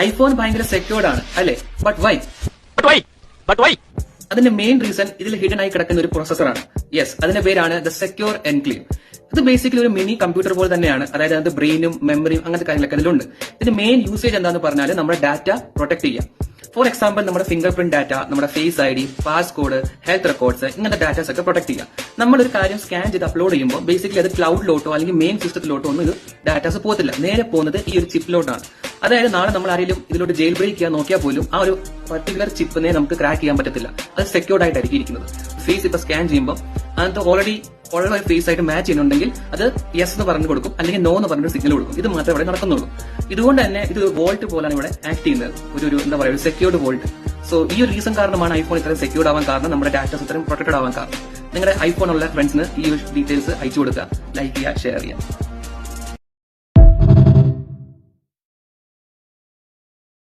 IPhone ഭയങ്കര secured ആണ് അല്ലെ? But why? അതിന്റെ മെയിൻ റീസൺ ഇതിൽ ഹിഡൻ ആയി കിടക്കുന്ന ഒരു പ്രോസസറാണ്. യെസ്, അതിന്റെ പേരാണ് ദ സെക്യൂർ എൻക്ലേവ്. ഇത് ബേസിക്കലി ഒരു മിനി കമ്പ്യൂട്ടർ പോലെ തന്നെയാണ്. അതായത് അതിന്റെ ബ്രെയിനും മെമ്മറിയും അങ്ങനത്തെ കാര്യങ്ങളൊക്കെ അതിലുണ്ട്. ഇതിന്റെ മെയിൻ യൂസേജ് എന്താന്ന് പറഞ്ഞാൽ നമ്മുടെ ഡാറ്റ പ്രൊട്ടക്ട് ചെയ്യാം. ഫോർ എക്സാമ്പിൾ, നമ്മുടെ ഫിംഗർ പ്രിന്റ് ഡാറ്റ, നമ്മുടെ face ID, passcode, health records, ഇങ്ങനത്തെ ഡാറ്റാസ് ഒക്കെ പ്രൊട്ടക്ട് ചെയ്യാം. നമ്മളൊരു കാര്യം സ്കാൻ ചെയ്ത് അപ്ലോഡ് ചെയ്യുമ്പോൾ ബേസിക്കലി അത് ക്ലൗഡിലോട്ടോ അല്ലെങ്കിൽ മെയിൻ സിസ്റ്റത്തിലോട്ടോ ഒന്നും ഇത് ഡാറ്റാസ് പോകത്തില്ല. നേരെ പോകുന്നത് ഈ ഒരു ചിപ്പിലോട്ടാണ്. അതായത് നാളെ നമ്മൾ ആരെങ്കിലും ഇതിലോട്ട് ജയിൽ ബ്രേക്ക് ചെയ്യാൻ നോക്കിയാൽ പോലും ആ ഒരു പർട്ടിക്കുലർ ചിപ്പിനെ നമുക്ക് ക്രാക്ക് ചെയ്യാൻ പറ്റത്തില്ല. അത് സെക്യൂർഡ് ആയിട്ടായിരിക്കും ഇരിക്കുന്നത്. ഫേസ് ഇപ്പൊ സ്കാൻ ചെയ്യുമ്പോൾ അതിനകത്ത് ഓൾറെഡി ഉള്ള ഒരു ഫേസ് ആയിട്ട് മാച്ച് ചെയ്യുന്നുണ്ടെങ്കിൽ അത് യെസ് എന്ന് പറഞ്ഞു കൊടുക്കും, അല്ലെങ്കിൽ നോ എന്ന് പറഞ്ഞൊരു സിഗ്നൽ കൊടുക്കും. ഇത് മാത്രമേ ഇവിടെ നടക്കുന്നുള്ളൂ. ഇതുകൊണ്ട് തന്നെ ഇത് വോൾട്ട് പോലാണ് ഇവിടെ ആക്ട് ചെയ്യുന്നത്, ഒരു എന്താ പറയുക, ഒരു സെക്യൂർഡ് വോൾട്ട്. സോ ഈ ഒരു റീസൺ കാരണമാണ് ഐഫോൺ ഇത്രയും സെക്യൂർഡ് ആവാൻ കാരണം, നമ്മുടെ ഡാറ്റാസ് ഇത്രയും പ്രൊട്ടക്റ്റഡ് ആവാൻ കാരണം. നിങ്ങളുടെ ഐഫോൺ ഉള്ള ഫ്രണ്ട്സിന് ഈ ഒരു ഡീറ്റെയിൽസ് അയച്ചു കൊടുക്കുക, ലൈക്ക് ചെയ്യുക, ഷെയർ ചെയ്യുക.